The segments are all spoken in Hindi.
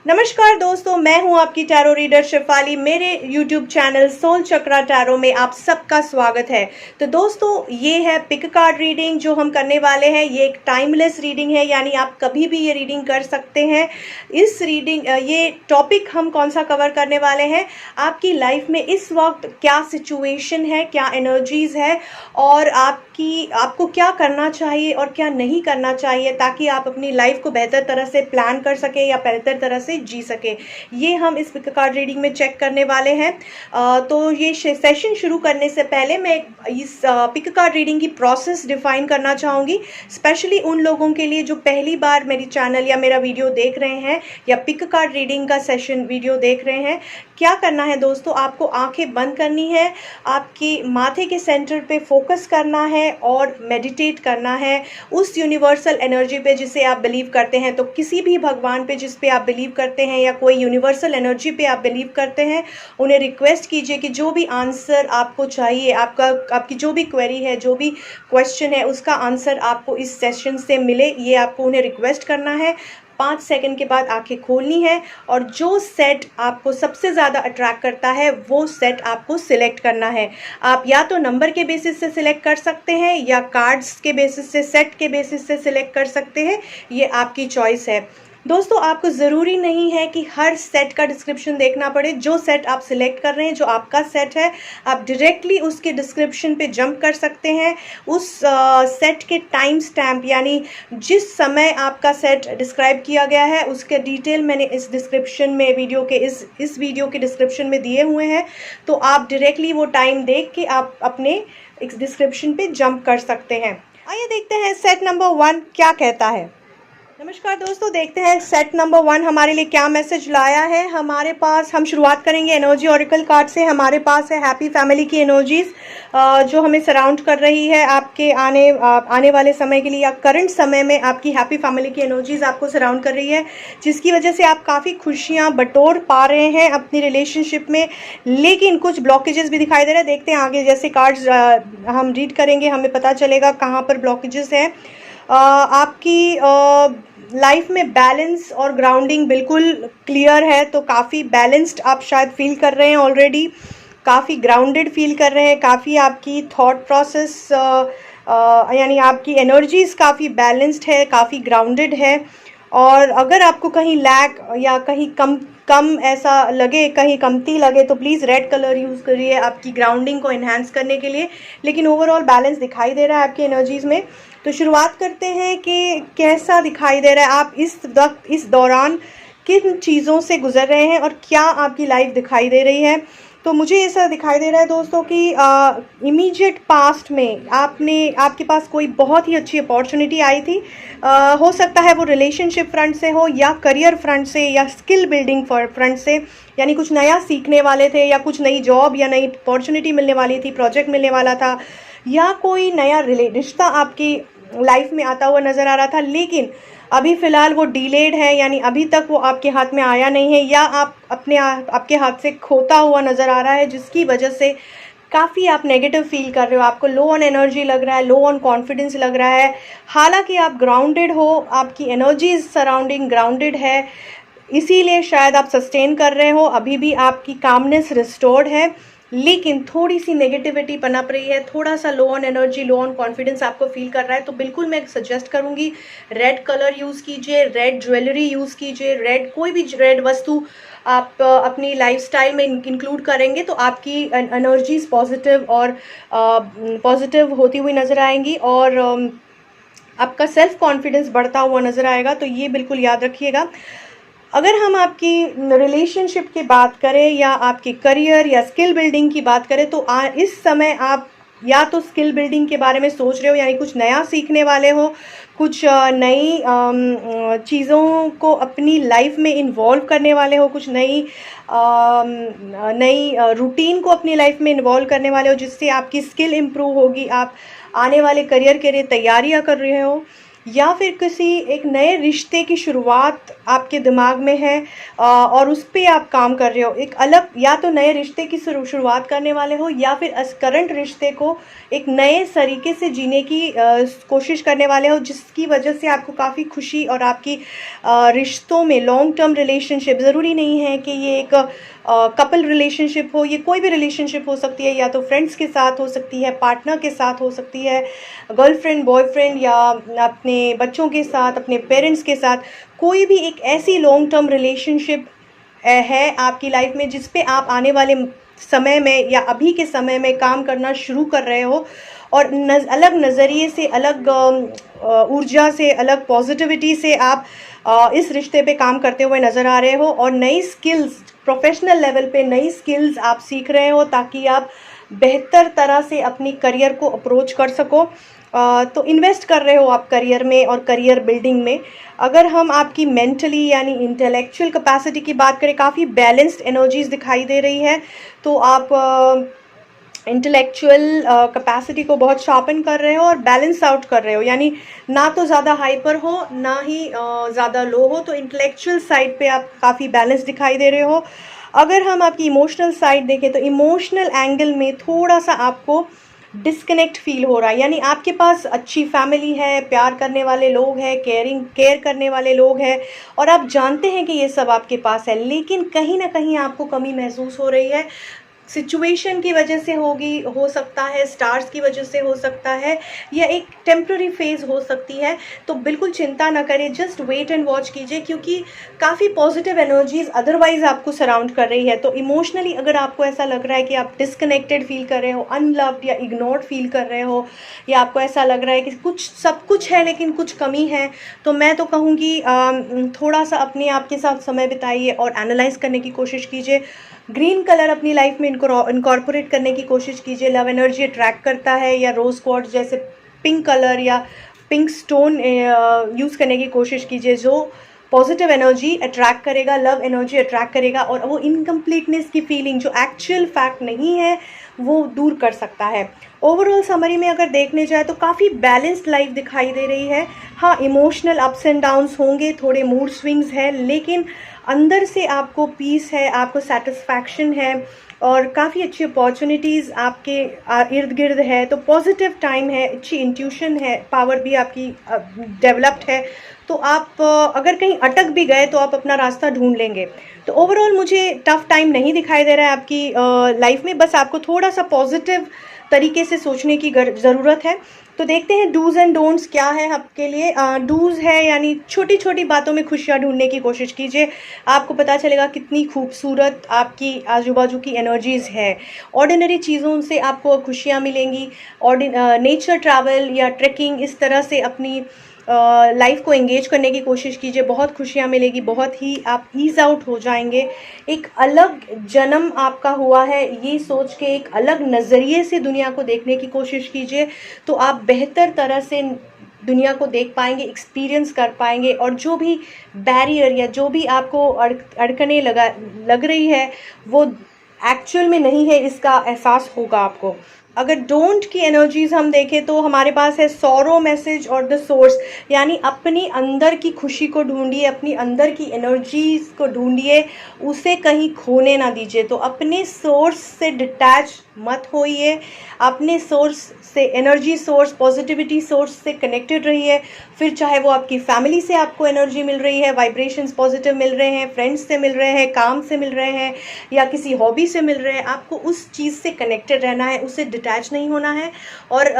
नमस्कार दोस्तों, मैं हूं आपकी टैरो रीडर शिफाली। मेरे YouTube चैनल सोल चक्रा टैरो में आप सबका स्वागत है। तो दोस्तों, ये है पिक कार्ड रीडिंग जो हम करने वाले हैं। ये एक टाइमलेस रीडिंग है, यानी आप कभी भी ये रीडिंग कर सकते हैं। इस रीडिंग ये टॉपिक हम कौन सा कवर करने वाले हैं, आपकी लाइफ में इस वक्त क्या सिचुएशन है, क्या एनर्जीज है और आपको क्या करना चाहिए और क्या नहीं करना चाहिए, ताकि आप अपनी लाइफ को बेहतर तरह से प्लान कर सके या बेहतर तरह से जी सके। ये हम इस पिक कार्ड रीडिंग में चेक करने वाले हैं। तो ये सेशन शुरू करने से पहले मैं इस पिक कार्ड रीडिंग की प्रोसेस डिफाइन करना चाहूँगी, स्पेशली उन लोगों के लिए जो पहली बार मेरी चैनल या मेरा वीडियो देख रहे हैं या पिक कार्ड रीडिंग का सेशन वीडियो देख रहे हैं। क्या करना है दोस्तों, आपको आंखें बंद करनी है, आपके माथे के सेंटर पे फोकस करना है और मेडिटेट करना है उस यूनिवर्सल एनर्जी पे जिसे आप बिलीव करते हैं। तो किसी भी भगवान पे जिस पे आप बिलीव करते हैं या कोई यूनिवर्सल एनर्जी पे आप बिलीव करते हैं, उन्हें रिक्वेस्ट कीजिए कि जो भी आंसर आपको चाहिए, आपकी जो भी क्वेरी है, जो भी क्वेश्चन है, उसका आंसर आपको इस सेशन से मिले। ये आपको उन्हें रिक्वेस्ट करना है। 5 सेकंड के बाद आंखें खोलनी है और जो सेट आपको सबसे ज़्यादा अट्रैक्ट करता है वो सेट आपको सिलेक्ट करना है। आप या तो नंबर के बेसिस से सिलेक्ट कर सकते हैं या कार्ड्स के बेसिस से, सेट के बेसिस से सिलेक्ट कर सकते हैं। ये आपकी चॉइस है। दोस्तों, आपको ज़रूरी नहीं है कि हर सेट का डिस्क्रिप्शन देखना पड़े। जो सेट आप सिलेक्ट कर रहे हैं, जो आपका सेट है, आप डायरेक्टली उसके डिस्क्रिप्शन पे जंप कर सकते हैं। उस सेट के टाइम स्टैम्प, यानी जिस समय आपका सेट डिस्क्राइब किया गया है, उसके डिटेल मैंने इस डिस्क्रिप्शन में इस वीडियो के डिस्क्रिप्शन में दिए हुए हैं। तो आप डायरेक्टली वो टाइम देख के आप अपने इस डिस्क्रिप्शन पे जंप कर सकते हैं। आइए देखते हैं सेट नंबर 1 क्या कहता है। नमस्कार दोस्तों, देखते हैं सेट नंबर 1 हमारे लिए क्या मैसेज लाया है। हमारे पास, हम शुरुआत करेंगे एनर्जी ऑरिकल कार्ड से। हमारे पास है हैप्पी फैमिली की एनर्जीज जो हमें सराउंड कर रही है आपके आने वाले समय के लिए, या करंट समय में आपकी हैप्पी फैमिली की एनर्जीज आपको सराउंड कर रही है, जिसकी वजह से आप काफ़ी खुशियाँ बटोर पा रहे हैं अपनी रिलेशनशिप में। लेकिन कुछ ब्लॉकेजेस भी दिखाई दे रहे हैं। देखते हैं आगे जैसे कार्ड्स हम रीड करेंगे, हमें पता चलेगा कहाँ पर ब्लॉकेजेस हैं। आपकी लाइफ में बैलेंस और ग्राउंडिंग बिल्कुल क्लियर है। तो काफ़ी बैलेंस्ड आप शायद फील कर रहे हैं ऑलरेडी, काफ़ी ग्राउंडेड फील कर रहे हैं। काफ़ी आपकी थॉट प्रोसेस यानी आपकी एनर्जीज काफ़ी बैलेंस्ड है, काफ़ी ग्राउंडेड है। और अगर आपको कहीं लैक या कहीं कम ऐसा लगे, कहीं कमती लगे, तो प्लीज़ रेड कलर यूज़ करिए आपकी ग्राउंडिंग को इन्हांस करने के लिए। लेकिन ओवरऑल बैलेंस दिखाई दे रहा है आपकी एनर्जीज़ में। तो शुरुआत करते हैं कि कैसा दिखाई दे रहा है, आप इस वक्त, इस दौरान किन चीज़ों से गुजर रहे हैं और क्या आपकी लाइफ दिखाई दे रही है। तो मुझे ऐसा दिखाई दे रहा है दोस्तों कि इमीडिएट पास्ट में आपके पास कोई बहुत ही अच्छी अपॉर्चुनिटी आई थी। हो सकता है वो रिलेशनशिप फ्रंट से हो, या करियर फ्रंट से, या स्किल बिल्डिंग फ्रंट से, यानी कुछ नया सीखने वाले थे, या कुछ नई जॉब या नई अपॉर्चुनिटी मिलने वाली थी, प्रोजेक्ट मिलने वाला था, या कोई नया रिश्ता आपकी लाइफ में आता हुआ नज़र आ रहा था। लेकिन अभी फ़िलहाल वो डिलेड है, यानी अभी तक वो आपके हाथ में आया नहीं है, या आपके हाथ से खोता हुआ नज़र आ रहा है, जिसकी वजह से काफ़ी आप नेगेटिव फील कर रहे हो। आपको लो ऑन एनर्जी लग रहा है, लो ऑन कॉन्फिडेंस लग रहा है। हालांकि आप ग्राउंडेड हो, आपकी एनर्जी सराउंडिंग ग्राउंडेड है, इसीलिए शायद आप सस्टेन कर रहे हो। अभी भी आपकी कामनेस रिस्टोर्ड है, लेकिन थोड़ी सी नेगेटिविटी पनप रही है, थोड़ा सा लो on energy, low on confidence आपको फील कर रहा है। तो बिल्कुल मैं सजेस्ट करूंगी, रेड कलर यूज़ कीजिए, रेड ज्वेलरी यूज़ कीजिए, कोई भी रेड वस्तु आप अपनी लाइफस्टाइल में इंक्लूड करेंगे तो आपकी एनर्जीज पॉजिटिव होती हुई नज़र आएंगी और आपका सेल्फ कॉन्फिडेंस बढ़ता हुआ नज़र आएगा। तो ये बिल्कुल याद रखिएगा। अगर हम आपकी रिलेशनशिप की बात करें या आपके करियर या स्किल बिल्डिंग की बात करें, तो इस समय आप या तो स्किल बिल्डिंग के बारे में सोच रहे हो, यानी कुछ नया सीखने वाले हो, कुछ नई चीज़ों को अपनी लाइफ में इन्वॉल्व करने वाले हो, कुछ नई रूटीन को अपनी लाइफ में इन्वॉल्व करने वाले हो, जिससे आपकी स्किल इम्प्रूव होगी, आप आने वाले करियर के लिए तैयारियां कर रहे हो। या फिर किसी एक नए रिश्ते की शुरुआत आपके दिमाग में है और उस पे आप काम कर रहे हो। एक अलग, या तो नए रिश्ते की शुरुआत करने वाले हो, या फिर करंट रिश्ते को एक नए तरीके से जीने की कोशिश करने वाले हो, जिसकी वजह से आपको काफ़ी खुशी और आपकी रिश्तों में लॉन्ग टर्म रिलेशनशिप, ज़रूरी नहीं है कि ये एक कपल रिलेशनशिप हो, ये कोई भी रिलेशनशिप हो सकती है, या तो फ्रेंड्स के साथ हो सकती है, पार्टनर के साथ हो सकती है, गर्लफ्रेंड बॉयफ्रेंड, या अपने बच्चों के साथ, अपने पेरेंट्स के साथ। कोई भी एक ऐसी लॉन्ग टर्म रिलेशनशिप है आपकी लाइफ में जिस पे आप आने वाले समय में या अभी के समय में काम करना शुरू कर रहे हो, और अलग नज़रिए से, अलग ऊर्जा से, अलग पॉजिटिविटी से आप इस रिश्ते पे काम करते हुए नज़र आ रहे हो, और नई स्किल्स, प्रोफेशनल लेवल पे नई स्किल्स आप सीख रहे हो ताकि आप बेहतर तरह से अपनी करियर को अप्रोच कर सको। तो इन्वेस्ट कर रहे हो आप करियर में और करियर बिल्डिंग में। अगर हम आपकी मेंटली यानी इंटेलेक्चुअल कैपेसिटी की बात करें, काफ़ी बैलेंस्ड एनर्जीज दिखाई दे रही है। तो आप इंटेलेक्चुअल कैपेसिटी को बहुत शार्पन कर रहे हो और बैलेंस आउट कर रहे हो, यानी ना तो ज़्यादा हाइपर हो ना ही ज़्यादा लो हो। तो इंटेलेक्चुअल साइड पे आप काफ़ी बैलेंस दिखाई दे रहे हो। अगर हम आपकी इमोशनल साइड देखें तो इमोशनल एंगल में थोड़ा सा आपको डिस्कनेक्ट फील हो रहा है, यानी आपके पास अच्छी फैमिली है, प्यार करने वाले लोग हैं, केयर करने वाले लोग हैं, और आप जानते हैं कि ये सब आपके पास है, लेकिन कहीं ना कहीं आपको कमी महसूस हो रही है। सिचुएशन की वजह से होगी, हो सकता है स्टार्स की वजह से हो सकता है, या एक टेम्प्ररी फेज़ हो सकती है। तो बिल्कुल चिंता ना करें, जस्ट वेट एंड वॉच कीजिए, क्योंकि काफ़ी पॉजिटिव एनर्जीज अदरवाइज आपको सराउंड कर रही है। तो इमोशनली अगर आपको ऐसा लग रहा है कि आप डिस्कनेक्टेड फील कर रहे हो, अनलव्ड या इग्नोर्ड फील कर रहे हो, या आपको ऐसा लग रहा है कि कुछ सब कुछ है लेकिन कुछ कमी है, तो मैं तो कहूँगी थोड़ा सा अपने आप के साथ समय बिताइए और एनालाइज करने की कोशिश कीजिए। ग्रीन कलर अपनी लाइफ में इनकॉर्पोरेट करने की कोशिश कीजिए। लव एनर्जी अट्रैक्ट करता है, या रोज़ क्वार्ट्ज जैसे पिंक कलर या पिंक स्टोन यूज़ करने की कोशिश कीजिए, जो पॉजिटिव एनर्जी अट्रैक्ट करेगा, लव एनर्जी अट्रैक्ट करेगा, और वो इनकम्प्लीटनेस की फीलिंग जो एक्चुअल फैक्ट नहीं है वो दूर कर सकता है। ओवरऑल समरी में अगर देखने जाए तो काफ़ी बैलेंस्ड लाइफ दिखाई दे रही है। हाँ, इमोशनल अप्स एंड डाउन्स होंगे, थोड़े मूड स्विंग्स है, लेकिन अंदर से आपको पीस है, आपको सेटिस्फैक्शन है, और काफ़ी अच्छी अपॉर्चुनिटीज़ आपके इर्द गिर्द है। तो पॉजिटिव टाइम है, अच्छी इंट्यूशन है, पावर भी आपकी डेवलप्ड है। तो आप अगर कहीं अटक भी गए तो आप अपना रास्ता ढूंढ लेंगे। तो ओवरऑल मुझे टफ टाइम नहीं दिखाई दे रहा है आपकी लाइफ में, बस आपको थोड़ा सा पॉजिटिव तरीके से सोचने की ज़रूरत है। तो देखते हैं डूज़ एंड डोंट्स क्या है आपके लिए। डूज़ है यानी छोटी छोटी बातों में खुशियाँ ढूंढने की कोशिश कीजिए, आपको पता चलेगा कितनी खूबसूरत आपकी आजू बाजू की एनर्जीज़ है। ऑर्डिनरी चीज़ों से आपको खुशियाँ मिलेंगी। नेचर ट्रैवल या ट्रैकिंग, इस तरह से अपनी लाइफ को एंगेज करने की कोशिश कीजिए, बहुत खुशियाँ मिलेगी, बहुत ही आप ईज आउट हो जाएंगे। एक अलग जन्म आपका हुआ है ये सोच के एक अलग नज़रिए से दुनिया को देखने की कोशिश कीजिए, तो आप बेहतर तरह से दुनिया को देख पाएंगे, एक्सपीरियंस कर पाएंगे, और जो भी बैरियर या जो भी आपको अड़कने लग रही है वो एक्चुअल में नहीं है, इसका एहसास होगा आपको। अगर डोंट की एनर्जीज हम देखें तो हमारे पास है सॉरो मैसेज और द सोर्स, यानी अपनी अंदर की खुशी को ढूंढिए, अपनी अंदर की एनर्जीज को ढूंढिए, उसे कहीं खोने ना दीजिए। तो अपने सोर्स से डिटैच मत होइए, अपने सोर्स से, एनर्जी सोर्स, पॉजिटिविटी सोर्स से कनेक्टेड रहिए। फिर चाहे वो आपकी फैमिली से आपको एनर्जी मिल रही है, वाइब्रेशंस पॉजिटिव मिल रहे हैं, फ्रेंड्स से मिल रहे हैं, काम से मिल रहे हैं, या किसी हॉबी से मिल रहे हैं, आपको उस चीज़ से कनेक्टेड रहना है, उससे डिटैच नहीं होना है, और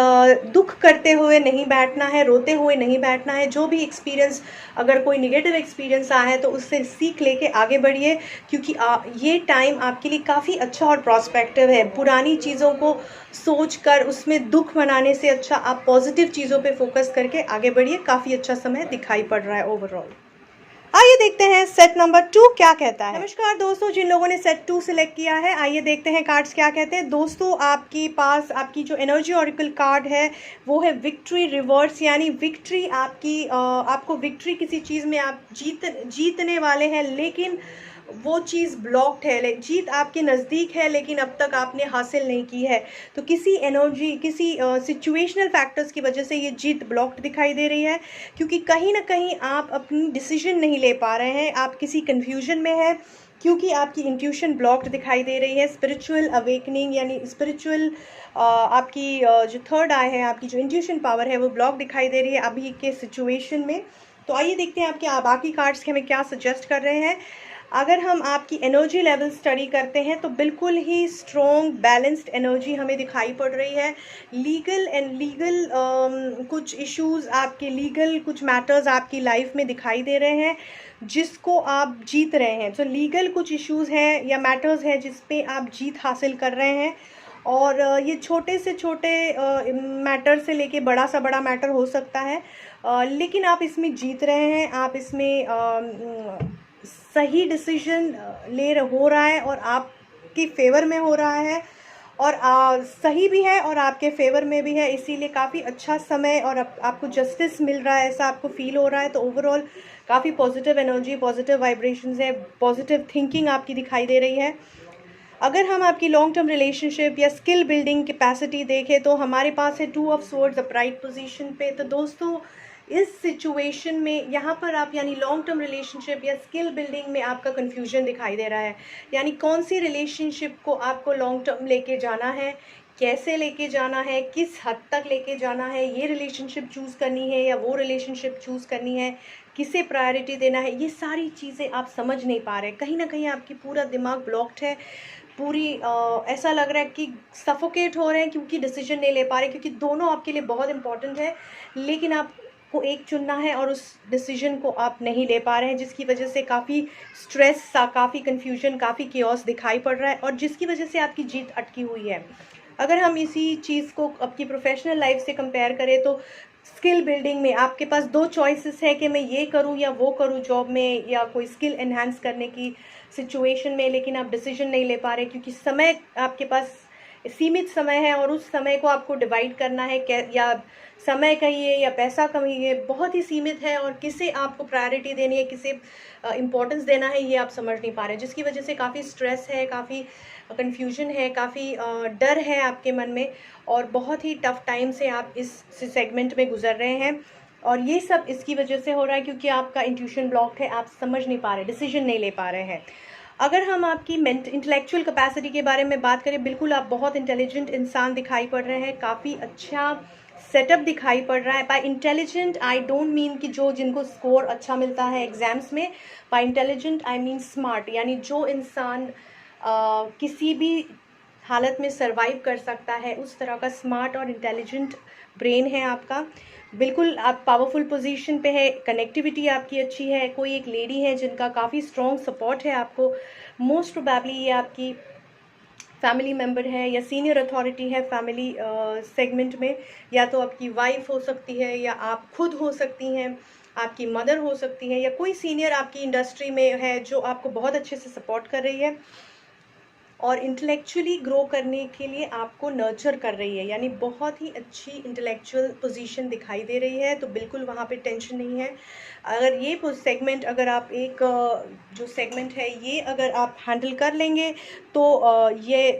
दुख करते हुए नहीं बैठना है, रोते हुए नहीं बैठना है। जो भी एक्सपीरियंस, अगर कोई निगेटिव एक्सपीरियंस आया है तो उससे सीख लेके आगे बढ़िए, क्योंकि ये टाइम आपके लिए काफ़ी अच्छा और प्रॉस्पेक्टिव है। पुरानी चीज़ों को सोचकर उसमें दुख मनाने से अच्छा आप पॉजिटिव चीज़ों पे फोकस करके आगे बढ़िए, काफ़ी अच्छा समय दिखाई पड़ रहा है ओवरऑल। आइए देखते हैं सेट नंबर 2 क्या कहता है। नमस्कार दोस्तों, जिन लोगों ने सेट 2 सिलेक्ट किया है, आइए देखते हैं कार्ड्स क्या कहते हैं। दोस्तों, आपके पास आपकी जो एनर्जी ऑरिकल कार्ड है वो है विक्ट्री रिवर्स, यानी विक्ट्री आपकी, आपको विक्ट्री किसी चीज़ में आप जीतने वाले हैं, लेकिन वो चीज़ ब्लॉक्ड है, जीत आपके नज़दीक है लेकिन अब तक आपने हासिल नहीं की है। तो किसी एनर्जी, किसी सिचुएशनल फैक्टर्स की वजह से ये जीत ब्लॉक्ड दिखाई दे रही है, क्योंकि कहीं ना कहीं आप अपनी डिसीजन नहीं ले पा रहे हैं, आप किसी कन्फ्यूजन में है, क्योंकि आपकी इंट्यूशन ब्लॉक्ड दिखाई दे रही है। स्पिरिचुअल अवेकनिंग यानी स्पिरिचुअल आपकी जो थर्ड आई है, आपकी जो इंट्यूशन पावर है वो ब्लॉक दिखाई दे रही है अभी के सिचुएशन में। तो आइए देखते हैं आपके बाकी कार्ड्स के हमें क्या सजेस्ट कर रहे हैं। अगर हम आपकी एनर्जी लेवल स्टडी करते हैं तो बिल्कुल ही स्ट्रॉन्ग बैलेंस्ड एनर्जी हमें दिखाई पड़ रही है। लीगल कुछ इश्यूज, आपके लीगल कुछ मैटर्स आपकी लाइफ में दिखाई दे रहे हैं जिसको आप जीत रहे हैं। तो लीगल कुछ इश्यूज हैं या मैटर्स हैं जिस पे आप जीत हासिल कर रहे हैं, और ये छोटे से छोटे मैटर से लेके बड़ा सा बड़ा मैटर हो सकता है, लेकिन आप इसमें जीत रहे हैं। आप इसमें सही डिसीजन हो रहा है और आपके फेवर में हो रहा है, और सही भी है और आपके फेवर में भी है, इसीलिए काफ़ी अच्छा समय और आपको जस्टिस मिल रहा है, ऐसा आपको फील हो रहा है। तो ओवरऑल काफ़ी पॉजिटिव एनर्जी, पॉजिटिव वाइब्रेशंस है, पॉजिटिव थिंकिंग आपकी दिखाई दे रही है। अगर हम आपकी लॉन्ग टर्म रिलेशनशिप या स्किल बिल्डिंग कैपेसिटी देखें तो हमारे पास है 2 ऑफ स्वॉर्ड्स अपराइट पोजीशन पे। तो दोस्तों इस सिचुएशन में यहाँ पर आप यानी लॉन्ग टर्म रिलेशनशिप या स्किल बिल्डिंग में आपका कन्फ्यूजन दिखाई दे रहा है, यानी कौन सी रिलेशनशिप को आपको लॉन्ग टर्म लेके जाना है, कैसे लेके जाना है, किस हद तक लेके जाना है, ये रिलेशनशिप चूज़ करनी है या वो रिलेशनशिप चूज़ करनी है, किसे प्रायोरिटी देना है, ये सारी चीज़ें आप समझ नहीं पा रहे। कहीं ना कहीं आपकी पूरा दिमाग ब्लॉक्ड है, पूरी ऐसा लग रहा है कि सफोकेट हो रहे हैं क्योंकि डिसीजन नहीं ले पा रहे, क्योंकि दोनों आपके लिए बहुत इंपॉर्टेंट है लेकिन आपको एक चुनना है और उस डिसीजन को आप नहीं ले पा रहे हैं, जिसकी वजह से काफ़ी स्ट्रेस सा, काफ़ी कन्फ्यूजन, काफ़ी केओस दिखाई पड़ रहा है और जिसकी वजह से आपकी जीत अटकी हुई है। अगर हम इसी चीज़ को आपकी प्रोफेशनल लाइफ से कंपेयर करें तो स्किल बिल्डिंग में आपके पास 2 चॉइसेस है कि मैं ये करूँ या वो करूँ जॉब में या कोई स्किल एनहांस करने की सिचुएशन में, लेकिन आप डिसीजन नहीं ले पा रहे क्योंकि समय आपके पास सीमित समय है और उस समय को आपको डिवाइड करना है, या समय कहिए या पैसा कहिए बहुत ही सीमित है, और किसे आपको प्रायोरिटी देनी है, किसे इम्पोर्टेंस देना है, ये आप समझ नहीं पा रहे, जिसकी वजह से काफ़ी स्ट्रेस है, काफ़ी कन्फ्यूजन है, काफ़ी डर है आपके मन में, और बहुत ही टफ टाइम से आप इस सेगमेंट में गुजर रहे हैं। और ये सब इसकी वजह से हो रहा है क्योंकि आपका इंट्यूशन ब्लॉक है, आप समझ नहीं पा रहे, डिसीजन नहीं ले पा रहे हैं। अगर हम आपकी इंटेलेक्चुअल कैपेसिटी के बारे में बात करें, बिल्कुल आप बहुत इंटेलिजेंट इंसान दिखाई पड़ रहे हैं, काफ़ी अच्छा सेटअप दिखाई पड़ रहा है। By intelligent I don't mean कि जिनको स्कोर अच्छा मिलता है एग्जाम्स में, by intelligent I mean smart, यानी जो इंसान किसी भी हालत में सरवाइव कर सकता है, उस तरह का स्मार्ट और इंटेलिजेंट ब्रेन है आपका। बिल्कुल आप पावरफुल पोजीशन पे है, कनेक्टिविटी आपकी अच्छी है, कोई एक लेडी है जिनका काफ़ी स्ट्रॉन्ग सपोर्ट है आपको, मोस्ट प्रोबेबली ये आपकी फैमिली मेम्बर है या सीनियर अथॉरिटी है फैमिली सेगमेंट में, या तो आपकी वाइफ हो सकती है या आप खुद हो सकती हैं, आपकी मदर हो सकती है, या कोई सीनियर आपकी इंडस्ट्री में है जो आपको बहुत अच्छे से सपोर्ट कर रही है और इंटेलेक्चुअली ग्रो करने के लिए आपको नर्चर कर रही है, यानी बहुत ही अच्छी इंटेलेक्चुअल पोजीशन दिखाई दे रही है। तो बिल्कुल वहाँ पे टेंशन नहीं है। अगर ये सेगमेंट, अगर आप एक जो सेगमेंट है ये अगर आप हैंडल कर लेंगे तो ये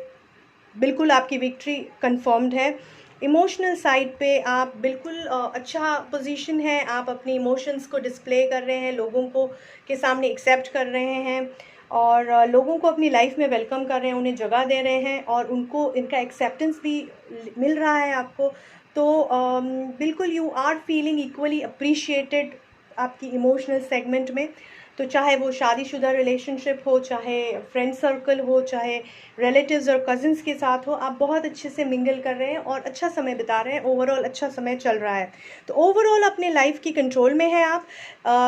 बिल्कुल आपकी विक्ट्री कंफर्म्ड है। इमोशनल साइड पे आप बिल्कुल अच्छा पोजीशन है, आप अपनी इमोशंस को डिस्प्ले कर रहे हैं, लोगों को के सामने एक्सेप्ट कर रहे हैं और लोगों को अपनी लाइफ में वेलकम कर रहे हैं, उन्हें जगह दे रहे हैं और उनको इनका एक्सेप्टेंस भी मिल रहा है आपको। तो बिल्कुल you are feeling equally appreciated आपकी इमोशनल सेगमेंट में। तो चाहे वो शादीशुदा रिलेशनशिप हो, चाहे फ्रेंड सर्कल हो, चाहे रिलेटिव्स और कजिन्स के साथ हो, आप बहुत अच्छे से मिंगल कर रहे हैं और अच्छा समय बिता रहे हैं, ओवरऑल अच्छा समय चल रहा है। तो ओवरऑल अपने लाइफ की कंट्रोल में है आप,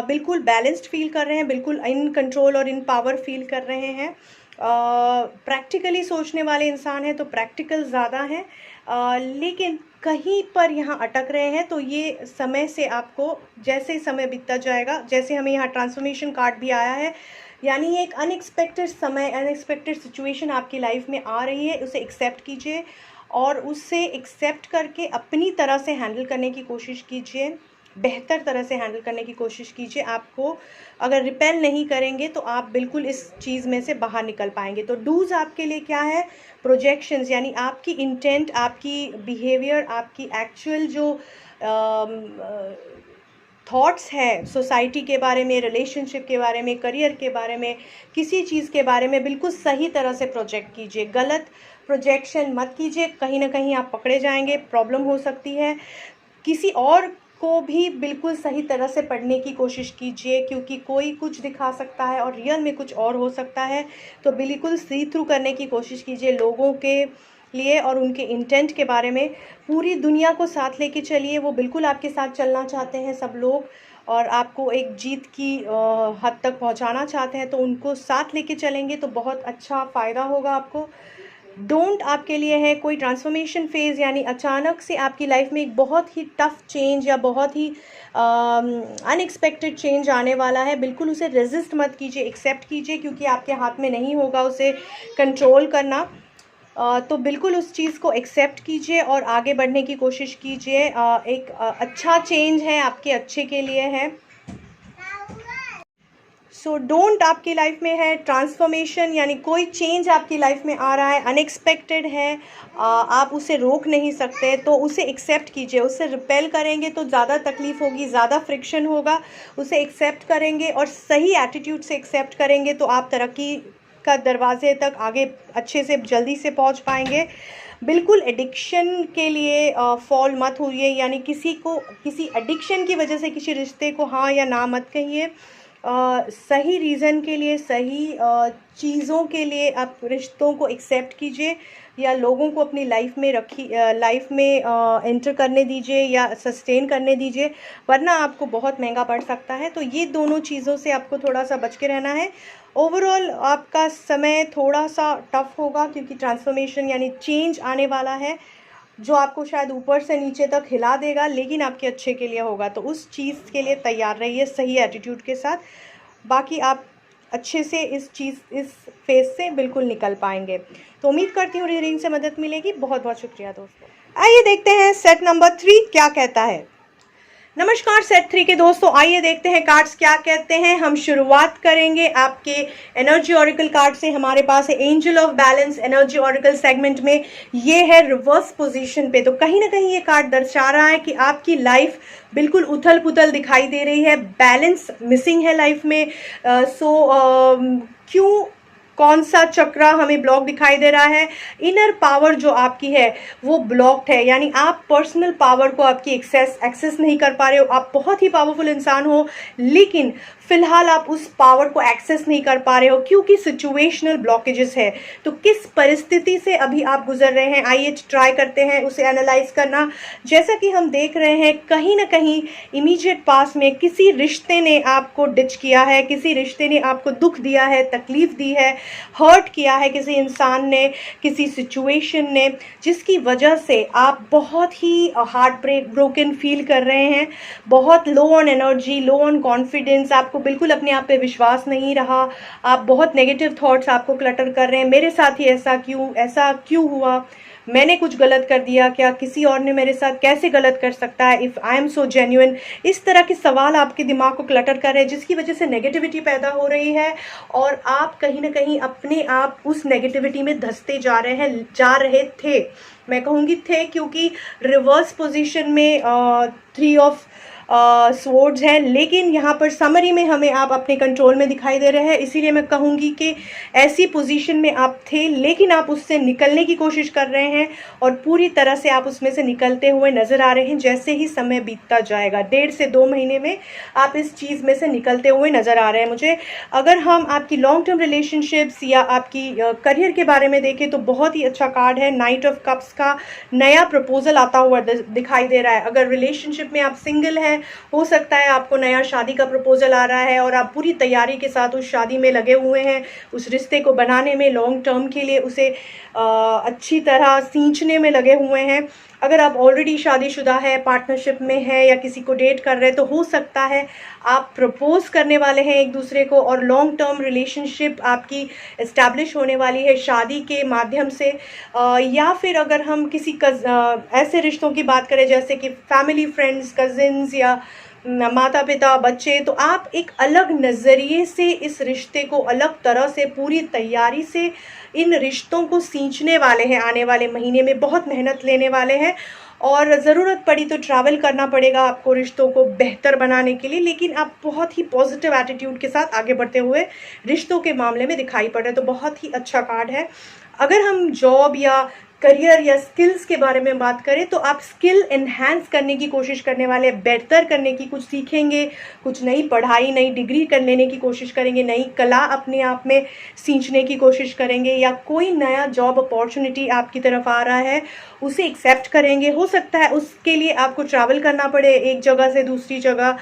बिल्कुल बैलेंस्ड फील कर रहे हैं, बिल्कुल इन कंट्रोल और इन पावर फील कर रहे हैं। प्रैक्टिकली सोचने वाले इंसान हैं तो प्रैक्टिकल ज़्यादा हैं, लेकिन कहीं पर यहाँ अटक रहे हैं। तो ये समय से आपको जैसे समय बीतता जाएगा, जैसे हमें यहाँ ट्रांसफॉर्मेशन कार्ड भी आया है, यानी एक अनएक्सपेक्टेड समय, अनएक्सपेक्टेड सिचुएशन आपकी लाइफ में आ रही है, उसे एक्सेप्ट कीजिए और उससे एक्सेप्ट करके अपनी तरह से हैंडल करने की कोशिश कीजिए। बेहतर तरह से हैंडल करने की कोशिश कीजिए। आपको अगर रिपेल नहीं करेंगे तो आप बिल्कुल इस चीज़ में से बाहर निकल पाएंगे। तो डूज़ आपके लिए क्या है? प्रोजेक्शंस, यानी आपकी इंटेंट, आपकी बिहेवियर, आपकी एक्चुअल जो थॉट्स हैं सोसाइटी के बारे में, रिलेशनशिप के बारे में, करियर के बारे में, किसी चीज़ के बारे में बिल्कुल सही तरह से प्रोजेक्ट कीजिए। गलत प्रोजेक्शन मत कीजिए, कहीं ना कहीं आप पकड़े जाएंगे, प्रॉब्लम हो सकती है। किसी और को भी बिल्कुल सही तरह से पढ़ने की कोशिश कीजिए, क्योंकि कोई कुछ दिखा सकता है और रियल में कुछ और हो सकता है। तो बिल्कुल सी थ्रू करने की कोशिश कीजिए लोगों के लिए और उनके इंटेंट के बारे में। पूरी दुनिया को साथ लेके चलिए, वो बिल्कुल आपके साथ चलना चाहते हैं सब लोग, और आपको एक जीत की हद तक पहुंचाना चाहते हैं। तो उनको साथ लेके चलेंगे तो बहुत अच्छा फ़ायदा होगा आपको। डोंट आपके लिए है कोई ट्रांसफॉर्मेशन फेज़, यानी अचानक से आपकी लाइफ में एक बहुत ही टफ चेंज या बहुत ही अनएक्सपेक्टेड चेंज आने वाला है। बिल्कुल उसे रेजिस्ट मत कीजिए, एक्सेप्ट कीजिए, क्योंकि आपके हाथ में नहीं होगा उसे कंट्रोल करना। तो बिल्कुल उस चीज़ को एक्सेप्ट कीजिए और आगे बढ़ने की कोशिश कीजिए। एक अच्छा चेंज है, आपके अच्छे के लिए है। सो डोंट आपकी लाइफ में है ट्रांसफॉर्मेशन, यानी कोई चेंज आपकी लाइफ में आ रहा है, अनएक्सपेक्टेड है, आप उसे रोक नहीं सकते, तो उसे एक्सेप्ट कीजिए। उसे रिपेल करेंगे तो ज़्यादा तकलीफ़ होगी, ज़्यादा फ्रिक्शन होगा। उसे एक्सेप्ट करेंगे और सही एटीट्यूड से एक्सेप्ट करेंगे तो आप तरक्की का दरवाजे तक आगे अच्छे से जल्दी से पहुंच पाएंगे। बिल्कुल एडिक्शन के लिए फॉल मत होइए, यानी किसी एडिक्शन की वजह से किसी रिश्ते को हाँ या ना मत कहिए। सही रीज़न के लिए, सही चीज़ों के लिए आप रिश्तों को एक्सेप्ट कीजिए या लोगों को अपनी लाइफ में लाइफ में एंटर करने दीजिए या सस्टेन करने दीजिए, वरना आपको बहुत महंगा पड़ सकता है। तो ये दोनों चीज़ों से आपको थोड़ा सा बच के रहना है। ओवरऑल आपका समय थोड़ा सा टफ होगा, क्योंकि ट्रांसफॉर्मेशन यानी चेंज आने वाला है जो आपको शायद ऊपर से नीचे तक हिला देगा, लेकिन आपके अच्छे के लिए होगा। तो उस चीज़ के लिए तैयार रहिए सही एटीट्यूड के साथ। बाकी आप अच्छे से इस फेज़ से बिल्कुल निकल पाएंगे। तो उम्मीद करती हूँ रीडिंग से मदद मिलेगी। बहुत बहुत शुक्रिया दोस्तों। आइए देखते हैं सेट नंबर 3 क्या कहता है। नमस्कार सेट 3 के दोस्तों, आइए देखते हैं कार्ड्स क्या कहते हैं। हम शुरुआत करेंगे आपके एनर्जी ऑरिकल कार्ड से। हमारे पास है angel of balance energy oracle segment में, ये है रिवर्स पोजीशन पे। तो कहीं ना कहीं ये कार्ड दर्शा रहा है कि आपकी लाइफ बिल्कुल उथल पुथल दिखाई दे रही है, बैलेंस मिसिंग है लाइफ में। क्यों, कौन सा चक्रा हमें ब्लॉक दिखाई दे रहा है? इनर पावर जो आपकी है वो ब्लॉक्ड है, यानी आप पर्सनल पावर को आपकी एक्सेस नहीं कर पा रहे हो। आप बहुत ही पावरफुल इंसान हो, लेकिन फिलहाल आप उस पावर को एक्सेस नहीं कर पा रहे हो क्योंकि सिचुएशनल ब्लॉकेजेस है। तो किस परिस्थिति से अभी आप गुजर रहे हैं, आइए ट्राई करते हैं उसे एनालाइज करना। जैसा कि हम देख रहे हैं, कहीं ना कहीं इमीडिएट पास में किसी रिश्ते ने आपको डिच किया है, किसी रिश्ते ने आपको दुख दिया है, तकलीफ दी है, हर्ट किया है किसी इंसान ने, किसी सिचुएशन ने, जिसकी वजह से आप बहुत ही हार्ट ब्रोकन फील कर रहे हैं, बहुत लो on energy, low on confidence, आपको बिल्कुल अपने आप पे विश्वास नहीं रहा, आप बहुत नेगेटिव थॉट्स आपको क्लटर कर रहे हैं। मेरे साथ ही ऐसा क्यों हुआ, मैंने कुछ गलत कर दिया क्या, किसी और ने मेरे साथ कैसे गलत कर सकता है, if I am so genuine. इस तरह के सवाल आपके दिमाग को क्लटर कर रहे हैं, जिसकी वजह से नेगेटिविटी पैदा हो रही है और आप कहीं ना कहीं अपने आप उस नेगेटिविटी में धंसते जा रहे थे। मैं कहूँगी थे, क्योंकि रिवर्स पोजीशन में 3 ऑफ स्वॉर्ड्स है, लेकिन यहाँ पर समरी में हमें आप अपने कंट्रोल में दिखाई दे रहे हैं। इसीलिए मैं कहूँगी कि ऐसी पोजीशन में आप थे, लेकिन आप उससे निकलने की कोशिश कर रहे हैं और पूरी तरह से आप उसमें से निकलते हुए नज़र आ रहे हैं। जैसे ही समय बीतता जाएगा, 1.5 से 2 महीने में आप इस चीज़ में से निकलते हुए नज़र आ रहे हैं मुझे। अगर हम आपकी लॉन्ग टर्म रिलेशनशिप्स या आपकी करियर के बारे में देखें तो बहुत ही अच्छा कार्ड है। नाइट ऑफ कप्स का नया प्रपोजल आता हुआ दिखाई दे रहा है। अगर रिलेशनशिप में आप सिंगल हैं, हो सकता है आपको नया शादी का प्रपोजल आ रहा है और आप पूरी तैयारी के साथ उस शादी में लगे हुए हैं, उस रिश्ते को बनाने में, लॉन्ग टर्म के लिए उसे अच्छी तरह सींचने में लगे हुए हैं। अगर आप ऑलरेडी शादीशुदा है, पार्टनरशिप में है या किसी को डेट कर रहे हैं, तो हो सकता है आप प्रपोज करने वाले हैं एक दूसरे को और लॉन्ग टर्म रिलेशनशिप आपकी इस्टेब्लिश होने वाली है शादी के माध्यम से। या फिर अगर हम किसी ऐसे रिश्तों की बात करें जैसे कि फैमिली, फ्रेंड्स, कजिन्स या माता पिता, बच्चे, तो आप एक अलग नज़रिए से इस रिश्ते को, अलग तरह से, पूरी तैयारी से इन रिश्तों को सींचने वाले हैं। आने वाले महीने में बहुत मेहनत लेने वाले हैं और ज़रूरत पड़ी तो ट्रैवल करना पड़ेगा आपको रिश्तों को बेहतर बनाने के लिए, लेकिन आप बहुत ही पॉजिटिव एटीट्यूड के साथ आगे बढ़ते हुए रिश्तों के मामले में दिखाई पड़ रहे हैं। तो बहुत ही अच्छा कार्ड है। अगर हम जॉब या करियर या स्किल्स के बारे में बात करें तो आप स्किल एनहांस करने की कोशिश करने वाले, बेहतर करने की, कुछ सीखेंगे, कुछ नई पढ़ाई, नई डिग्री कर लेने की कोशिश करेंगे, नई कला अपने आप में सींचने की कोशिश करेंगे, या कोई नया जॉब अपॉर्चुनिटी आपकी तरफ आ रहा है उसे एक्सेप्ट करेंगे। हो सकता है उसके लिए आपको ट्रैवल करना पड़े एक जगह से दूसरी जगह,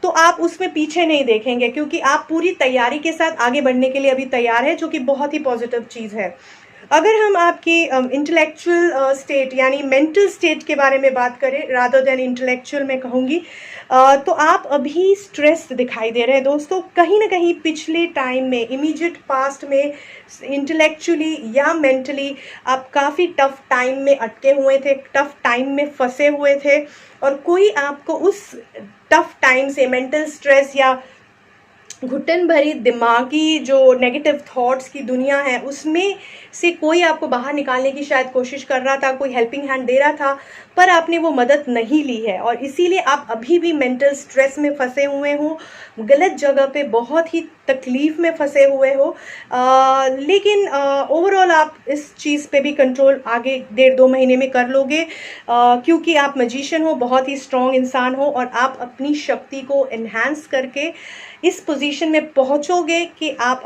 तो आप उसमें पीछे नहीं देखेंगे क्योंकि आप पूरी तैयारी के साथ आगे बढ़ने के लिए अभी तैयार है, जो कि बहुत ही पॉजिटिव चीज़ है। अगर हम आपकी इंटेलेक्चुअल स्टेट यानी मेंटल स्टेट के बारे में बात करें, रादर देन इंटेलेक्चुअल मैं कहूँगी, तो आप अभी स्ट्रेस दिखाई दे रहे हैं दोस्तों। कहीं ना कहीं पिछले टाइम में, इमीडिएट पास्ट में, इंटेलेक्चुअली या मेंटली आप काफ़ी टफ टाइम में अटके हुए थे, टफ टाइम में फंसे हुए थे, और कोई आपको उस टफ टाइम से, मेंटल स्ट्रेस या घुटन भरी दिमागी जो नेगेटिव थॉट्स की दुनिया है उसमें से कोई आपको बाहर निकालने की शायद कोशिश कर रहा था, कोई हेल्पिंग हैंड दे रहा था, पर आपने वो मदद नहीं ली है और इसीलिए आप अभी भी मेंटल स्ट्रेस में फंसे हुए हो, गलत जगह पे बहुत ही तकलीफ में फंसे हुए हो। लेकिन ओवरऑल आप इस चीज़ पे भी कंट्रोल आगे 1.5-2 महीने में कर लोगे, क्योंकि आप मैजिशियन हो, बहुत ही स्ट्रॉन्ग इंसान हो और आप अपनी शक्ति को एनहांस करके इस पोजीशन में पहुंचोगे कि आप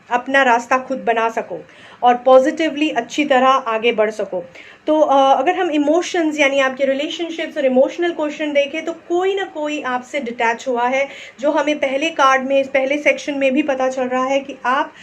अपना रास्ता खुद बना सको और पॉजिटिवली अच्छी तरह आगे बढ़ सको। तो अगर हम इमोशंस यानी आपके रिलेशनशिप्स और इमोशनल क्वेश्चन देखें तो कोई ना कोई आपसे डिटैच हुआ है, जो हमें पहले कार्ड में, पहले सेक्शन में भी पता चल रहा है कि आप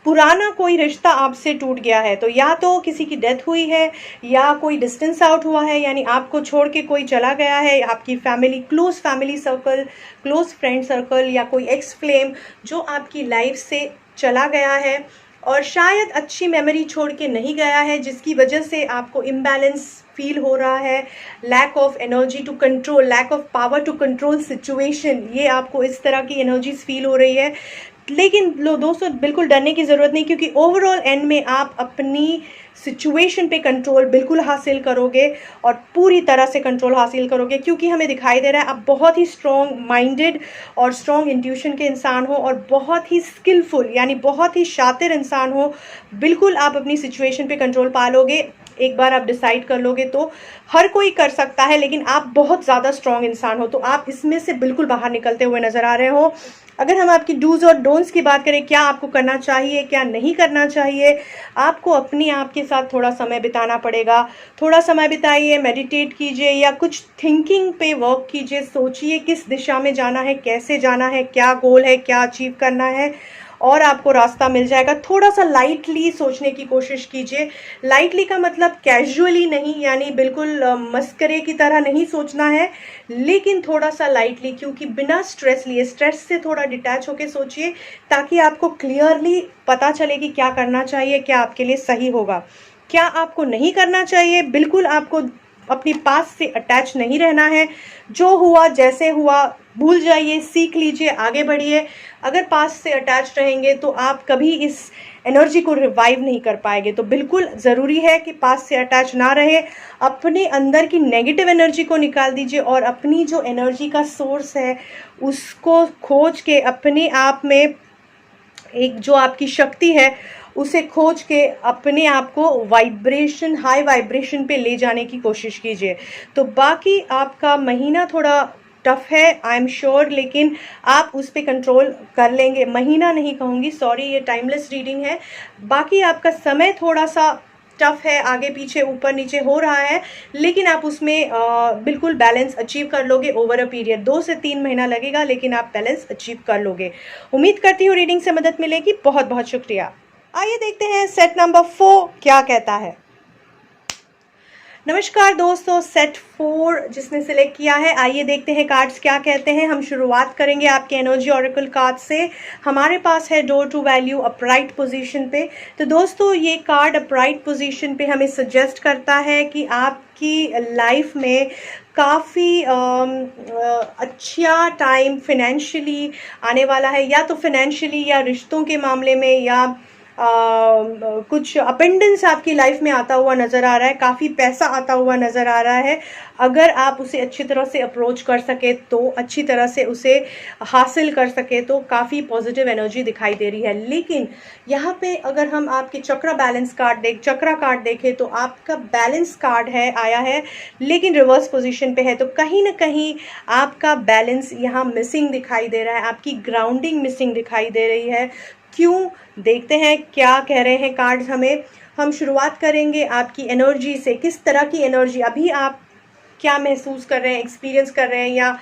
पुराना कोई रिश्ता आपसे टूट गया है। तो या तो किसी की डेथ हुई है या कोई डिस्टेंस आउट हुआ है, यानी आपको छोड़ के कोई चला गया है, आपकी family, close family circle, close friend circle, या कोई एक्स फ्लेम जो आपकी लाइफ से चला गया है और शायद अच्छी मेमोरी छोड़ के नहीं गया है, जिसकी वजह से आपको इम्बैलेंस फील हो रहा है, lack of energy to control, lack of power to control situation, ये आपको इस तरह की एनर्जीज फील हो रही है। लेकिन दोस्तों बिल्कुल डरने की ज़रूरत नहीं, क्योंकि ओवरऑल एंड में आप अपनी सिचुएशन पे कंट्रोल बिल्कुल हासिल करोगे और पूरी तरह से कंट्रोल हासिल करोगे, क्योंकि हमें दिखाई दे रहा है आप बहुत ही स्ट्रॉन्ग माइंडेड और स्ट्रॉन्ग इंट्यूशन के इंसान हो और बहुत ही स्किलफुल यानी बहुत ही शातिर इंसान हो। बिल्कुल आप अपनी सिचुएशन पे कंट्रोल पा लोगे, एक बार आप डिसाइड कर लोगे तो हर कोई कर सकता है, लेकिन आप बहुत ज़्यादा स्ट्रॉन्ग इंसान हो, तो आप इसमें से बिल्कुल बाहर निकलते हुए नज़र आ रहे हो। अगर हम आपकी डूज और डोंट्स की बात करें, क्या आपको करना चाहिए, क्या नहीं करना चाहिए, आपको अपने आप के साथ थोड़ा समय बिताना पड़ेगा। थोड़ा समय बिताइए, मेडिटेट कीजिए या कुछ थिंकिंग पे वर्क कीजिए, सोचिए किस दिशा में जाना है, कैसे जाना है, क्या गोल है, क्या अचीव करना है, और आपको रास्ता मिल जाएगा। थोड़ा सा लाइटली सोचने की कोशिश कीजिए। लाइटली का मतलब कैजुअली नहीं, यानी बिल्कुल मस्करे की तरह नहीं सोचना है, लेकिन थोड़ा सा लाइटली, क्योंकि बिना स्ट्रेस लिए, स्ट्रेस से थोड़ा डिटैच होकर सोचिए, ताकि आपको क्लियरली पता चले कि क्या करना चाहिए, क्या आपके लिए सही होगा, क्या आपको नहीं करना चाहिए। बिल्कुल आपको अपनी पास से अटैच नहीं रहना है। जो हुआ जैसे हुआ भूल जाइए, सीख लीजिए, आगे बढ़िए। अगर पास से अटैच रहेंगे तो आप कभी इस एनर्जी को रिवाइव नहीं कर पाएंगे। तो बिल्कुल ज़रूरी है कि पास से अटैच ना रहे, अपने अंदर की नेगेटिव एनर्जी को निकाल दीजिए और अपनी जो एनर्जी का सोर्स है उसको खोज के अपने आप में एक जो आपकी शक्ति है उसे खोज के अपने आप को वाइब्रेशन, हाई वाइब्रेशन पे ले जाने की कोशिश कीजिए। तो बाकी आपका महीना थोड़ा टफ है, आई एम श्योर, लेकिन आप उस पर कंट्रोल कर लेंगे। महीना नहीं कहूँगी, सॉरी, ये टाइमलेस रीडिंग है। बाकी आपका समय थोड़ा सा टफ है, आगे पीछे ऊपर नीचे हो रहा है, लेकिन आप उसमें बिल्कुल बैलेंस अचीव कर लोगे ओवर अ पीरियड। 2 से 3 महीना लगेगा, लेकिन आप बैलेंस अचीव कर लोगे। उम्मीद करती हूँ रीडिंग से मदद मिलेगी। बहुत बहुत शुक्रिया। आइए देखते हैं सेट नंबर 4 क्या कहता है। नमस्कार दोस्तों, सेट 4 जिसने सिलेक्ट किया है, आइए देखते हैं कार्ड्स क्या कहते हैं। हम शुरुआत करेंगे आपके एनर्जी ऑरेकल कार्ड से। हमारे पास है door to value upright position पे। तो दोस्तों ये कार्ड अपराइट पोजीशन पे हमें सजेस्ट करता है कि आपकी लाइफ में काफ़ी अच्छा टाइम फिनेंशियली आने वाला है, या तो फिनेंशियली या रिश्तों के मामले में, या कुछ अपेंडेंस आपकी लाइफ में आता हुआ नज़र आ रहा है, काफ़ी पैसा आता हुआ नज़र आ रहा है। अगर आप उसे अच्छी तरह से अप्रोच कर सके तो, अच्छी तरह से उसे हासिल कर सके तो काफ़ी पॉजिटिव एनर्जी दिखाई दे रही है। लेकिन यहाँ पे अगर हम आपके चक्रा बैलेंस कार्ड देखें तो आपका बैलेंस कार्ड है आया है, लेकिन रिवर्स पोजीशन पे है। तो कहीं ना कहीं आपका बैलेंस यहाँ मिसिंग दिखाई दे रहा है, आपकी ग्राउंडिंग मिसिंग दिखाई दे रही है। क्यों, देखते हैं क्या कह रहे हैं कार्ड्स हमें। हम शुरुआत करेंगे आपकी एनर्जी से, किस तरह की एनर्जी अभी आप क्या महसूस कर रहे हैं, एक्सपीरियंस कर रहे हैं, या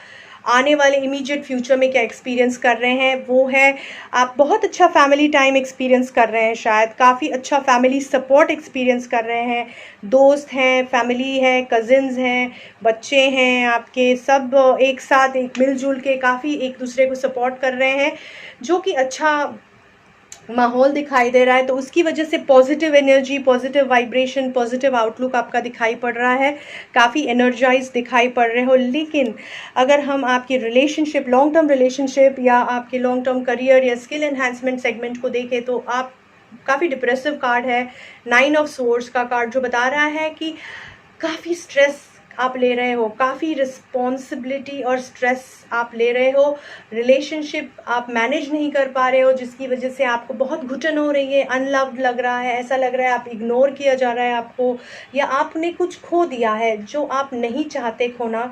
आने वाले इमीडिएट फ्यूचर में क्या एक्सपीरियंस कर रहे हैं। वो है, आप बहुत अच्छा फैमिली टाइम एक्सपीरियंस कर रहे हैं, शायद काफ़ी अच्छा फैमिली सपोर्ट एक्सपीरियंस कर रहे हैं, दोस्त हैं, फैमिली है, कजिन्स हैं, बच्चे हैं आपके, सब एक साथ एक मिलजुल के काफ़ी एक दूसरे को सपोर्ट कर रहे हैं, जो कि अच्छा माहौल दिखाई दे रहा है। तो उसकी वजह से positive energy, positive vibration, positive outlook आपका दिखाई पड़ रहा है, काफ़ी एनर्जाइज दिखाई पड़ रहे हो। लेकिन अगर हम आपकी रिलेशनशिप, लॉन्ग टर्म रिलेशनशिप या आपके लॉन्ग टर्म करियर या स्किल एनहांसमेंट सेगमेंट को देखें तो आप काफ़ी डिप्रेसिव कार्ड है, 9 ऑफ सोर्ड्स का कार्ड, जो बता रहा है कि काफ़ी स्ट्रेस आप ले रहे हो, काफ़ी रिस्पॉन्सिबिलिटी और स्ट्रेस आप ले रहे हो, रिलेशनशिप आप मैनेज नहीं कर पा रहे हो, जिसकी वजह से आपको बहुत घुटन हो रही है, अनलव्ड लग रहा है, ऐसा लग रहा है आप इग्नोर किया जा रहा है आपको, या आपने कुछ खो दिया है जो आप नहीं चाहते खोना,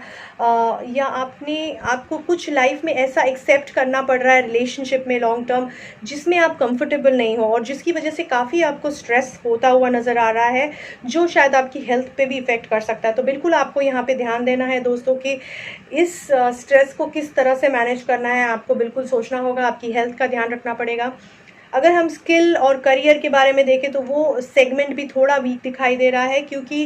या आपको कुछ लाइफ में ऐसा एक्सेप्ट करना पड़ रहा है रिलेशनशिप में लॉन्ग टर्म, जिसमें आप कंफर्टेबल नहीं हो, और जिसकी वजह से काफ़ी आपको स्ट्रेस होता हुआ नज़र आ रहा है, जो शायद आपकी हेल्थ पे भी इफ़ेक्ट कर सकता है। तो बिल्कुल आपको यहाँ पे ध्यान देना है दोस्तों कि इस स्ट्रेस को किस तरह से मैनेज करना है, आपको बिल्कुल सोचना होगा, आपकी हेल्थ का ध्यान रखना पड़ेगा। अगर हम स्किल और करियर के बारे में देखें तो वो सेगमेंट भी थोड़ा वीक दिखाई दे रहा है, क्योंकि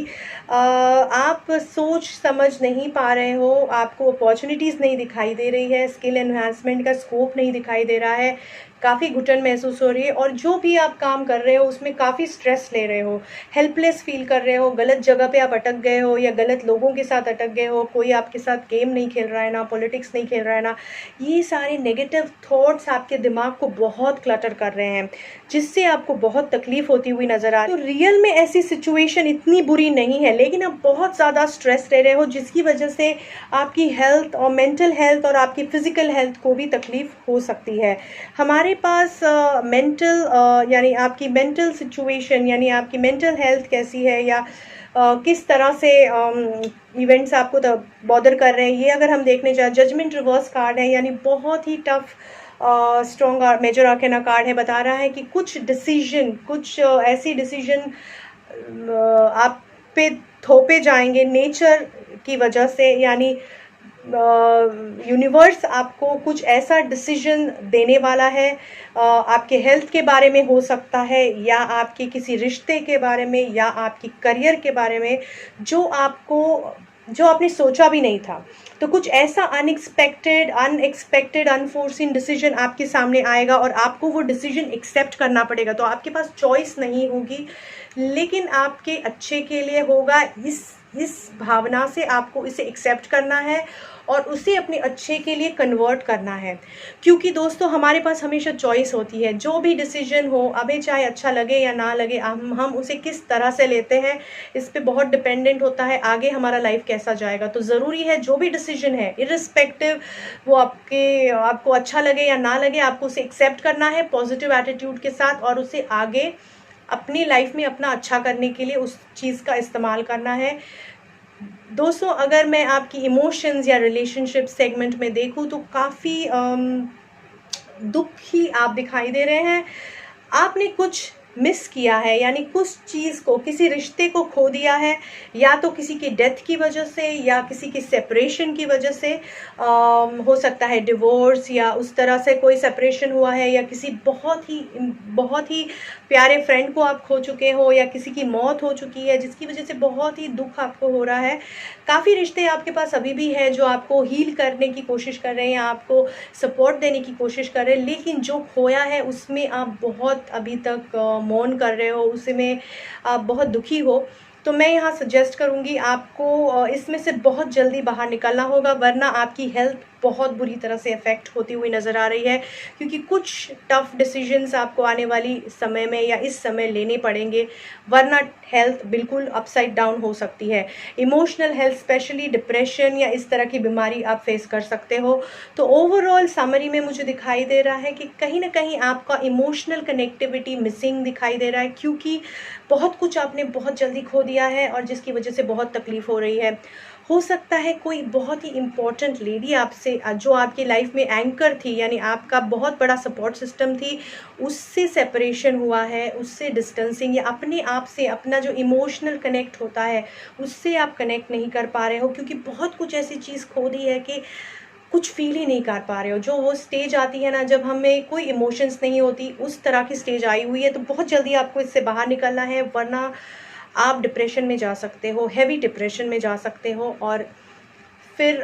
आप सोच समझ नहीं पा रहे हो, आपको अपॉर्चुनिटीज़ नहीं दिखाई दे रही है, स्किल एनहांसमेंट का स्कोप नहीं दिखाई दे रहा है, काफ़ी घुटन महसूस हो रही है, और जो भी आप काम कर रहे हो उसमें काफ़ी स्ट्रेस ले रहे हो, हेल्पलेस फील कर रहे हो, गलत जगह पे आप अटक गए हो, या गलत लोगों के साथ अटक गए हो, कोई आपके साथ गेम नहीं खेल रहा है ना, पॉलिटिक्स नहीं खेल रहा है ना, ये सारे नेगेटिव थॉट्स आपके दिमाग को बहुत क्लटर कर रहे हैं, जिससे आपको बहुत तकलीफ होती हुई नज़र आ रही है। तो रियल में ऐसी सिचुएशन इतनी बुरी नहीं है, लेकिन आप बहुत ज़्यादा स्ट्रेस ले रहे हो, जिसकी वजह से आपकी हेल्थ और मेंटल हेल्थ और आपकी फिजिकल हेल्थ को भी तकलीफ हो सकती है। हमारे पास मेंटल यानी आपकी मेंटल सिचुएशन, यानी आपकी मेंटल हेल्थ कैसी है, या किस तरह से इवेंट्स आपको बॉदर कर रहे हैं, ये अगर हम देखने जाए, जजमेंट रिवर्स कार्ड है, यानी बहुत ही टफ स्ट्रॉन्ग मेजर आर्केना कार्ड है, बता रहा है कि कुछ डिसीजन, कुछ ऐसी डिसीजन आप पे थोपे जाएंगे नेचर की वजह से, यानी यूनिवर्स आपको कुछ ऐसा डिसीजन देने वाला है, आपके हेल्थ के बारे में हो सकता है, या आपके किसी रिश्ते के बारे में, या आपकी करियर के बारे में, जो आपने सोचा भी नहीं था। तो कुछ ऐसा अनएक्सपेक्टेड अनफोर्सिन डिसीजन आपके सामने आएगा, और आपको वो डिसीजन एक्सेप्ट करना पड़ेगा। तो आपके पास चॉइस नहीं होगी, लेकिन आपके अच्छे के लिए होगा। इस भावना से आपको इसे एक्सेप्ट करना है और उसे अपने अच्छे के लिए कन्वर्ट करना है, क्योंकि दोस्तों हमारे पास हमेशा चॉइस होती है। जो भी डिसीजन हो, हमें चाहे अच्छा लगे या ना लगे, हम उसे किस तरह से लेते हैं, इस पे बहुत डिपेंडेंट होता है आगे हमारा लाइफ कैसा जाएगा। तो ज़रूरी है जो भी डिसीजन है, इर्रिस्पेक्टिव वो आपको अच्छा लगे या ना लगे, आपको उसे एक्सेप्ट करना है पॉजिटिव एटीट्यूड के साथ, और उसे आगे अपनी लाइफ में अपना अच्छा करने के लिए उस चीज़ का इस्तेमाल करना है। दोस्तों अगर मैं आपकी इमोशंस या रिलेशनशिप सेगमेंट में देखूं तो काफ़ी दुखी आप दिखाई दे रहे हैं। आपने कुछ मिस किया है, यानी कुछ चीज़ को, किसी रिश्ते को खो दिया है, या तो किसी की डेथ की वजह से, या किसी की सेपरेशन की वजह से, हो सकता है डिवोर्स, या उस तरह से कोई सेपरेशन हुआ है, या किसी बहुत ही प्यारे फ्रेंड को आप खो चुके हो, या किसी की मौत हो चुकी है, जिसकी वजह से बहुत ही दुख आपको हो रहा है। काफ़ी रिश्ते आपके पास अभी भी हैं जो आपको हील करने की कोशिश कर रहे हैं, या आपको सपोर्ट देने की कोशिश कर रहे हैं, लेकिन जो खोया है उसमें आप बहुत अभी तक मौन कर रहे हो, उसमें आप बहुत दुखी हो। तो मैं यहाँ सजेस्ट करूँगी आपको इसमें से बहुत जल्दी बाहर निकलना होगा, वरना आपकी हेल्थ बहुत बुरी तरह से अफेक्ट होती हुई नज़र आ रही है, क्योंकि कुछ टफ डिसीजंस आपको आने वाली समय में या इस समय लेने पड़ेंगे, वरना हेल्थ बिल्कुल अपसाइड डाउन हो सकती है। इमोशनल हेल्थ, स्पेशली डिप्रेशन या इस तरह की बीमारी आप फेस कर सकते हो। तो ओवरऑल समरी में मुझे दिखाई दे रहा है कि कहीं ना कहीं आपका इमोशनल कनेक्टिविटी मिसिंग दिखाई दे रहा है, क्योंकि बहुत कुछ आपने बहुत जल्दी खो दिया है और जिसकी वजह से बहुत तकलीफ हो रही है। हो सकता है कोई बहुत ही इम्पोर्टेंट लेडी आपसे, जो आपकी लाइफ में एंकर थी, यानी आपका बहुत बड़ा सपोर्ट सिस्टम थी, उससे सेपरेशन हुआ है, उससे डिस्टेंसिंग, या अपने आप से अपना जो इमोशनल कनेक्ट होता है उससे आप कनेक्ट नहीं कर पा रहे हो, क्योंकि बहुत कुछ ऐसी चीज़ खो दी है कि कुछ फील ही नहीं कर पा रहे हो। जो वो स्टेज आती है ना, जब हमें कोई इमोशंस नहीं होती, उस तरह की स्टेज आई हुई है। तो बहुत जल्दी आपको इससे बाहर निकलना है, वरना आप डिप्रेशन में जा सकते हो, हैवी डिप्रेशन में जा सकते हो, और फिर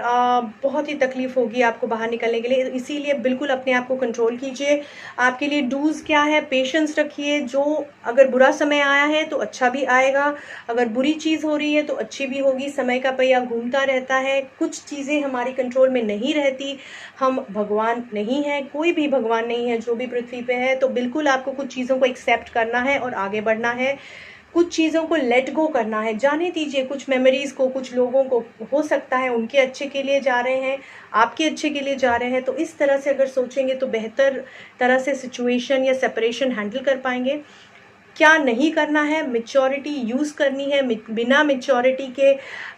बहुत ही तकलीफ़ होगी आपको बाहर निकलने के लिए। इसीलिए बिल्कुल अपने आप को कंट्रोल कीजिए। आपके लिए डूज़ क्या है, पेशेंस रखिए। जो अगर बुरा समय आया है तो अच्छा भी आएगा, अगर बुरी चीज़ हो रही है तो अच्छी भी होगी। समय का पहिया घूमता रहता है, कुछ चीज़ें हमारी कंट्रोल में नहीं रहती। हम भगवान नहीं हैं, कोई भी भगवान नहीं है जो भी पृथ्वी पे है। तो बिल्कुल आपको कुछ चीज़ों को एक्सेप्ट करना है और आगे बढ़ना है, कुछ चीज़ों को लेट गो करना है, जाने दीजिए। कुछ मेमोरीज़ को, कुछ लोगों को, हो सकता है उनके अच्छे के लिए जा रहे हैं, आपके अच्छे के लिए जा रहे हैं। तो इस तरह से अगर सोचेंगे तो बेहतर तरह से सिचुएशन या सेपरेशन हैंडल कर पाएंगे। क्या नहीं करना है, मैच्योरिटी यूज़ करनी है। बिना मैच्योरिटी के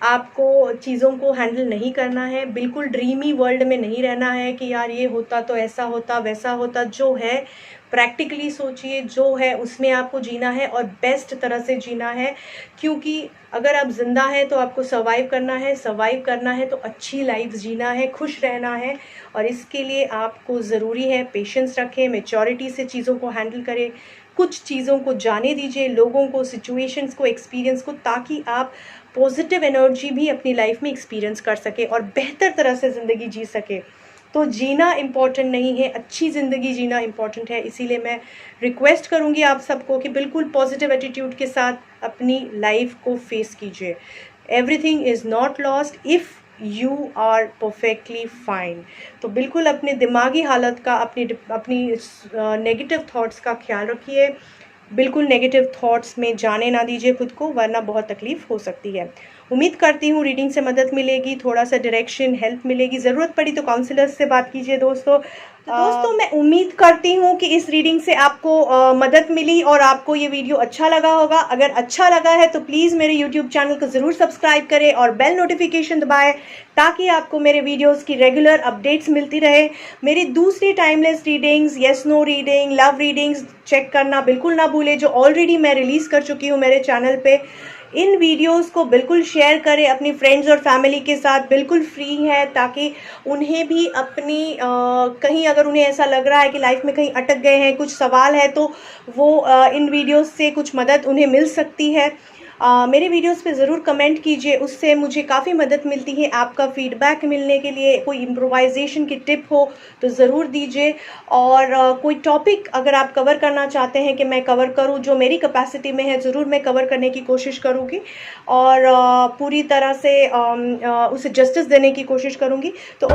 आपको चीज़ों को हैंडल नहीं करना है। बिल्कुल ड्रीमी वर्ल्ड में नहीं रहना है कि यार ये होता तो ऐसा होता वैसा होता। जो है प्रैक्टिकली सोचिए, जो है उसमें आपको जीना है और बेस्ट तरह से जीना है, क्योंकि अगर आप जिंदा हैं तो आपको सर्वाइव करना है, सर्वाइव करना है तो अच्छी लाइफ जीना है, खुश रहना है। और इसके लिए आपको ज़रूरी है पेशेंस रखें, मैच्योरिटी से चीज़ों को हैंडल करें, कुछ चीज़ों को जाने दीजिए, लोगों को, सिचुएशंस को, एक्सपीरियंस को, ताकि आप पॉजिटिव एनर्जी भी अपनी लाइफ में एक्सपीरियंस कर सके और बेहतर तरह से ज़िंदगी जी सके। तो जीना इम्पॉर्टेंट नहीं है, अच्छी ज़िंदगी जीना इम्पॉर्टेंट है। इसीलिए मैं रिक्वेस्ट करूँगी आप सबको कि बिल्कुल पॉजिटिव एटीट्यूड के साथ अपनी लाइफ को फेस कीजिए। Everything is not lost if you are perfectly fine. तो बिल्कुल अपने दिमागी हालत का, अपनी नेगेटिव थॉट्स का ख्याल रखिए। बिल्कुल नेगेटिव थॉट्स में जाने ना दीजिए खुद को, वरना बहुत तकलीफ हो सकती है। उम्मीद करती हूँ रीडिंग से मदद मिलेगी, थोड़ा सा डायरेक्शन, हेल्प मिलेगी। ज़रूरत पड़ी तो काउंसलर्स से बात कीजिए दोस्तों। तो दोस्तों मैं उम्मीद करती हूँ कि इस रीडिंग से आपको मदद मिली और आपको ये वीडियो अच्छा लगा होगा। अगर अच्छा लगा है तो प्लीज़ मेरे यूट्यूब चैनल को ज़रूर सब्सक्राइब करें और बेल नोटिफिकेशन दबाएं, ताकि आपको मेरे वीडियोस की रेगुलर अपडेट्स मिलती रहे। मेरी दूसरी timeless readings, yes no reading, love readings check करना बिल्कुल ना भूलें, जो ऑलरेडी मैं रिलीज़ कर चुकी हूँ मेरे चैनल पे। इन वीडियोस को बिल्कुल शेयर करें अपनी फ्रेंड्स और फैमिली के साथ, बिल्कुल फ्री है, ताकि उन्हें भी अपनी कहीं अगर उन्हें ऐसा लग रहा है कि लाइफ में कहीं अटक गए हैं, कुछ सवाल है, तो वो इन वीडियोस से कुछ मदद उन्हें मिल सकती है। मेरे वीडियोस पे ज़रूर कमेंट कीजिए, उससे मुझे काफ़ी मदद मिलती है। आपका फीडबैक मिलने के लिए, कोई इम्प्रोवाइजेशन की टिप हो तो ज़रूर दीजिए। और कोई टॉपिक अगर आप कवर करना चाहते हैं कि मैं कवर करूं, जो मेरी कैपेसिटी में है, ज़रूर मैं कवर करने की कोशिश करूंगी और पूरी तरह से उसे जस्टिस देने की कोशिश करूंगी। तो